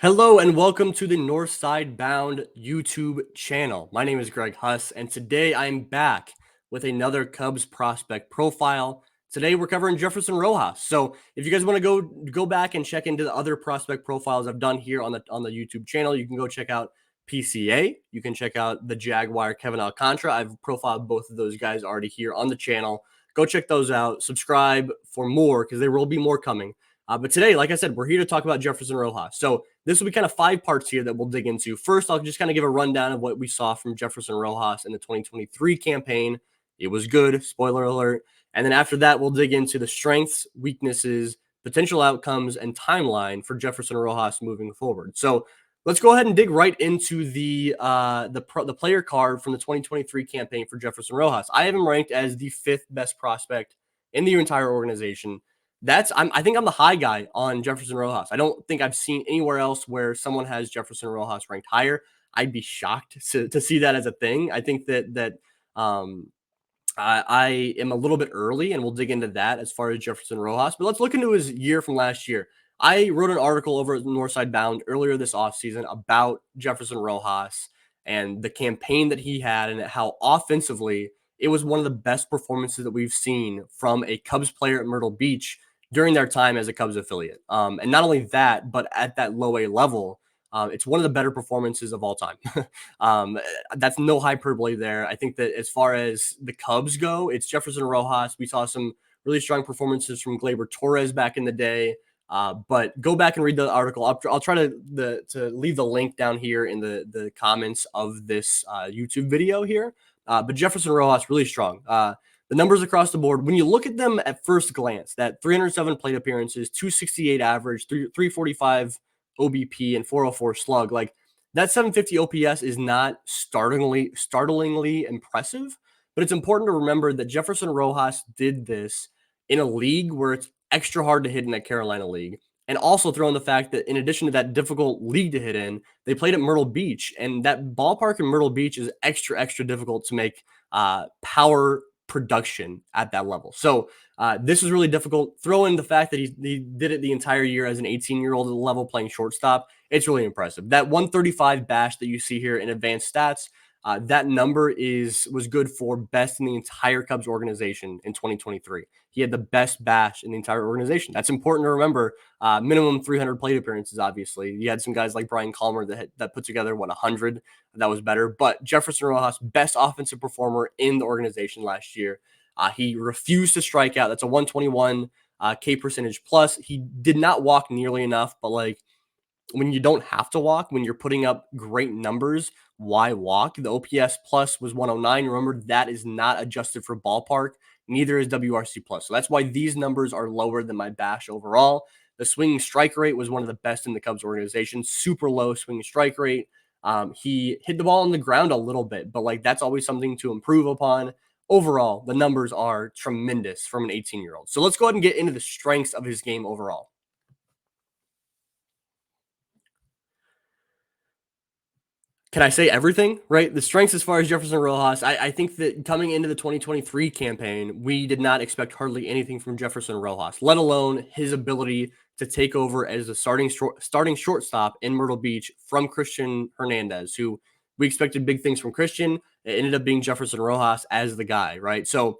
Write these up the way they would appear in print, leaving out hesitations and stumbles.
Hello and welcome to the Northside Bound YouTube channel. My name is Greg Huss, and today I'm back with another Cubs prospect profile. Today we're covering Jefferson Rojas. So if you guys want to go back and check into the other prospect profiles I've done here on the YouTube channel, you can go check out PCA. You can check out the Jaguar Kevin Alcantara. I've profiled both of those guys already here on the channel. Go check those out. Subscribe for more because there will be more coming. But today, like I said, we're here to talk about Jefferson Rojas. So this will be kind of 5 parts here that we'll dig into. First, I'll just kind of give a rundown of what we saw from Jefferson Rojas in the 2023 campaign. It was good, spoiler alert. And then after that, we'll dig into the strengths, weaknesses, potential outcomes, and timeline for Jefferson Rojas moving forward. So let's go ahead and dig right into the player card from the 2023 campaign for Jefferson Rojas. I have him ranked as the 5th best prospect in the entire organization. I think I'm the high guy on Jefferson Rojas. I don't think I've seen anywhere else where someone has Jefferson Rojas ranked higher. I'd be shocked to see that as a thing. I think that um, I am a little bit early, and we'll dig into that as far as Jefferson Rojas. But let's look into his year from last year. I wrote an article over at Northside Bound earlier this offseason about Jefferson Rojas and the campaign that he had and how offensively it was one of the best performances that we've seen from a Cubs player at Myrtle Beach during their time as a Cubs affiliate. And not only that, but at that low A level, it's one of the better performances of all time. um, that's no hyperbole there. I think that as far as the Cubs go, it's Jefferson Rojas. We saw some really strong performances from Gleyber Torres back in the day. But go back and read the article. I'll try to leave the link down here in the comments of this YouTube video here. But Jefferson Rojas really strong. The numbers across the board, when you look at them at first glance, that 307 plate appearances, 268 average, 345 OBP, and 404 slug, like that 750 OPS is not startlingly impressive, but it's important to remember that Jefferson Rojas did this in a league where it's extra hard to hit in that Carolina league. And also throw in the fact that in addition to that difficult league to hit in, they played at Myrtle Beach, and that ballpark in Myrtle Beach is extra difficult to make power production at that level. So this is really difficult. Throw in the fact that he did it the entire year as an 18-year-old at the level playing shortstop. It's really impressive. That 135 bash that you see here in advanced stats, that number was good for best in the entire Cubs organization in 2023. He had the best bash in the entire organization. That's important to remember. Minimum 300 plate appearances, obviously. You had some guys like Brian Calmer that put together, 100. That was better. But Jefferson Rojas, best offensive performer in the organization last year. He refused to strike out. That's a 121 K percentage plus. He did not walk nearly enough, but like when you don't have to walk, when you're putting up great numbers, why walk? The OPS plus was 109. Remember, that is not adjusted for ballpark. Neither is WRC plus. So that's why these numbers are lower than my bash overall. The swinging strike rate was one of the best in the Cubs organization. Super low swinging strike rate. He hit the ball on the ground a little bit, but like that's always something to improve upon. Overall, the numbers are tremendous from an 18-year-old. So let's go ahead and get into the strengths of his game overall. Can I say everything? Right? The strengths as far as Jefferson Rojas, I think that coming into the 2023 campaign, we did not expect hardly anything from Jefferson Rojas, let alone his ability to take over as a starting shortstop in Myrtle Beach from Christian Hernandez, who we expected big things from Christian. It ended up being Jefferson Rojas as the guy, right? So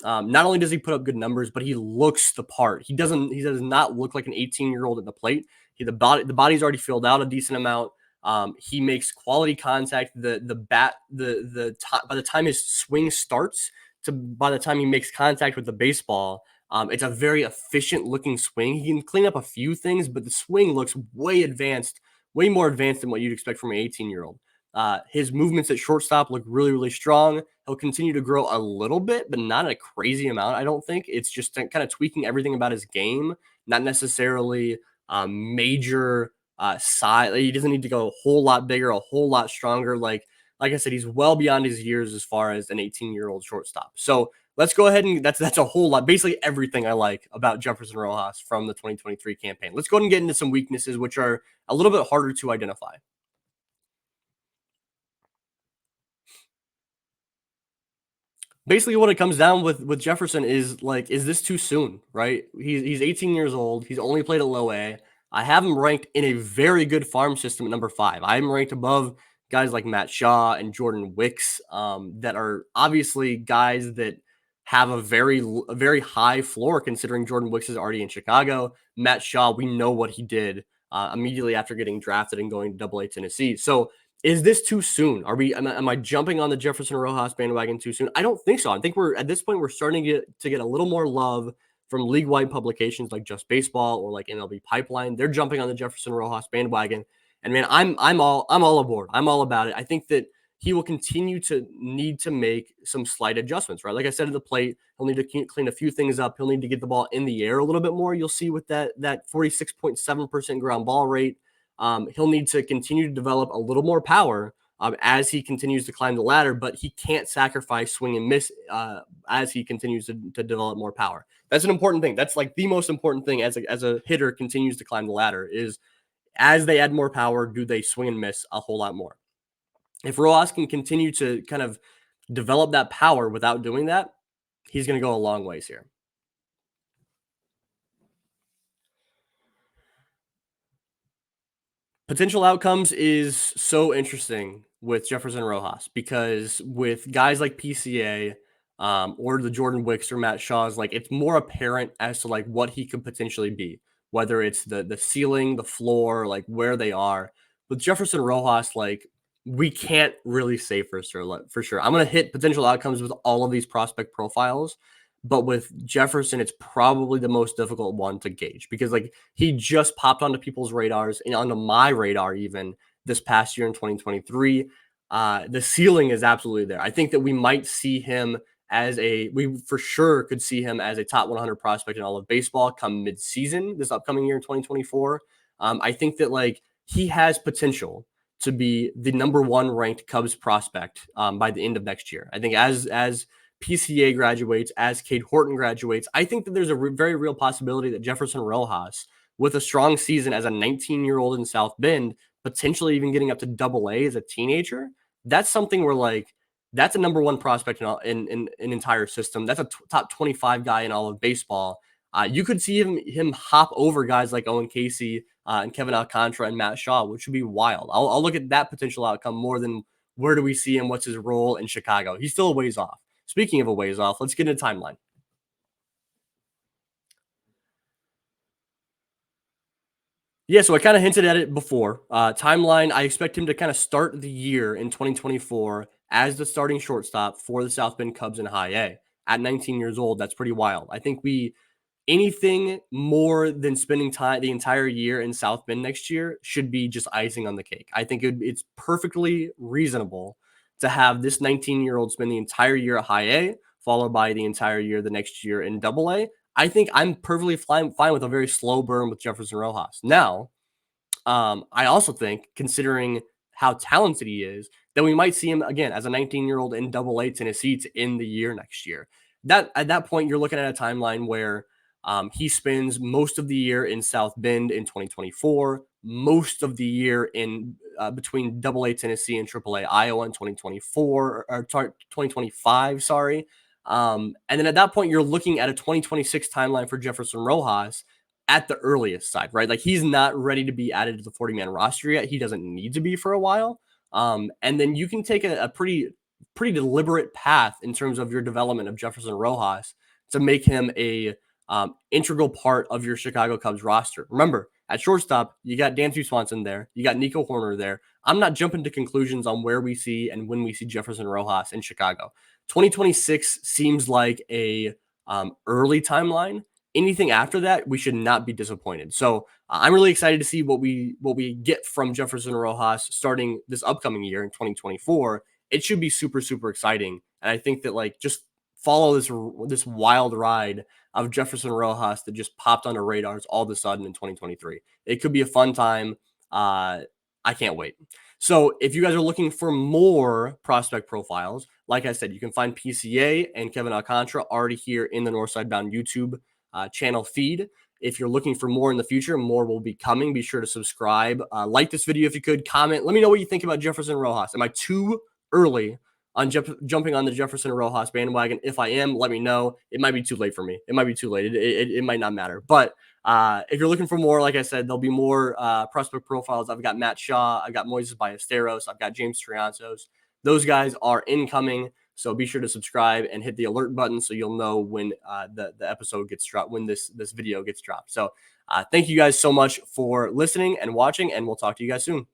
not only does he put up good numbers, but he looks the part. He does not look like an 18-year-old at the plate. The body's already filled out a decent amount. He makes quality contact. By the time his swing starts to by the time he makes contact with the baseball, it's a very efficient looking swing. He can clean up a few things, but the swing looks way more advanced than what you'd expect from an 18-year-old. His movements at shortstop look really strong. He'll continue to grow a little bit, but not a crazy amount. I don't think it's just kind of tweaking everything about his game, not necessarily major size. He doesn't need to go a whole lot bigger, a whole lot stronger. Like I said, he's well beyond his years as far as an 18-year-old shortstop. So let's go ahead and that's a whole lot. Basically everything I like about Jefferson Rojas from the 2023 campaign. Let's go ahead and get into some weaknesses, which are a little bit harder to identify. Basically what it comes down with Jefferson is like, is this too soon, right? He's 18 years old. He's only played at low A. I have him ranked in a very good farm system at number 5. I'm ranked above guys like Matt Shaw and Jordan Wicks, that are obviously guys that have a very high floor considering Jordan Wicks is already in Chicago. Matt Shaw, we know what he did immediately after getting drafted and going to Double A Tennessee. So is this too soon? Am I jumping on the Jefferson Rojas bandwagon too soon? I don't think so. I think we're at this point we're starting to get a little more love from league-wide publications like Just Baseball or like MLB Pipeline. They're jumping on the Jefferson Rojas bandwagon, and man, I'm all aboard. I'm all about it. I think that he will continue to need to make some slight adjustments, right? Like I said at the plate, he'll need to clean a few things up. He'll need to get the ball in the air a little bit more. You'll see with that 46.7% ground ball rate. He'll need to continue to develop a little more power as he continues to climb the ladder, but he can't sacrifice swing and miss as he continues to develop more power. That's an important thing. That's like the most important thing as a hitter continues to climb the ladder is as they add more power, do they swing and miss a whole lot more? If Rojas can continue to kind of develop that power without doing that, he's going to go a long ways here. Potential outcomes is so interesting with Jefferson Rojas because with guys like PCA or the Jordan Wicks or Matt Shaw's, like it's more apparent as to like what he could potentially be, whether it's the ceiling, the floor, like where they are. With Jefferson Rojas, like we can't really say for sure. For sure, I'm gonna hit potential outcomes with all of these prospect profiles, but with Jefferson, it's probably the most difficult one to gauge because like he just popped onto people's radars and onto my radar even this past year in 2023. The ceiling is absolutely there. I think that we might see him we for sure could see him as a top 100 prospect in all of baseball come mid-season this upcoming year in 2024. I think that like he has potential to be the number one ranked Cubs prospect by the end of next year. I think as PCA graduates, as Cade Horton graduates, I think that there's a very real possibility that Jefferson Rojas, with a strong season as a 19-year-old in South Bend, potentially even getting up to Double A as a teenager, that's something where like that's a number one prospect in an entire system. That's a top 25 guy in all of baseball. You could see him hop over guys like Owen Casey and Kevin Alcantara and Matt Shaw, which would be wild. I'll look at that potential outcome more than where do we see him? What's his role in Chicago? He's still a ways off. Speaking of a ways off, let's get into timeline. Yeah, so I kind of hinted at it before. Timeline, I expect him to kind of start the year in 2024 as the starting shortstop for the South Bend Cubs in High A. At 19 years old, that's pretty wild. I think anything more than spending time the entire year in South Bend next year should be just icing on the cake. I think it's perfectly reasonable to have this 19-year-old spend the entire year at High A, followed by the entire year the next year in Double A. I think I'm perfectly fine with a very slow burn with Jefferson Rojas. Now, I also think, considering how talented he is, that we might see him again as a 19-year-old in Double A Tennessee to end the year next year. That at that point, you're looking at a timeline where he spends most of the year in South Bend in 2024, most of the year in between Double A Tennessee and Triple A Iowa in 2024 or 2025. Sorry. And then at that point, you're looking at a 2026 timeline for Jefferson Rojas at the earliest side, right? Like he's not ready to be added to the 40-man roster yet. He doesn't need to be for a while. And then you can take a pretty deliberate path in terms of your development of Jefferson Rojas to make him a integral part of your Chicago Cubs roster. Remember, at shortstop, you got Dansby Swanson there. You got Nico Horner there. I'm not jumping to conclusions on where we see and when we see Jefferson Rojas in Chicago. 2026 seems like a early timeline. Anything after that, we should not be disappointed. So I'm really excited to see what we get from Jefferson Rojas starting this upcoming year in 2024. It should be super exciting, and I think that like just follow this wild ride of Jefferson Rojas that just popped on the radars all of a sudden in 2023. It could be a fun time. I can't wait. So if you guys are looking for more prospect profiles, like I said, you can find PCA and Kevin Alcantara already here in the Northside Bound YouTube channel feed. If you're looking for more in the future, more will be coming. Be sure to subscribe. Like this video if you could. Comment. Let me know what you think about Jefferson Rojas. Am I too early on jumping on the Jefferson Rojas bandwagon? If I am, let me know. It might be too late for me. It might be too late. It might not matter. But If you're looking for more, like I said, there'll be more prospect profiles. I've got Matt Shaw, I've got Moises Ballesteros, I've got James Triantos. Those guys are incoming. So be sure to subscribe and hit the alert button so you'll know when the episode gets dropped, when this video gets dropped. So thank you guys so much for listening and watching, and we'll talk to you guys soon.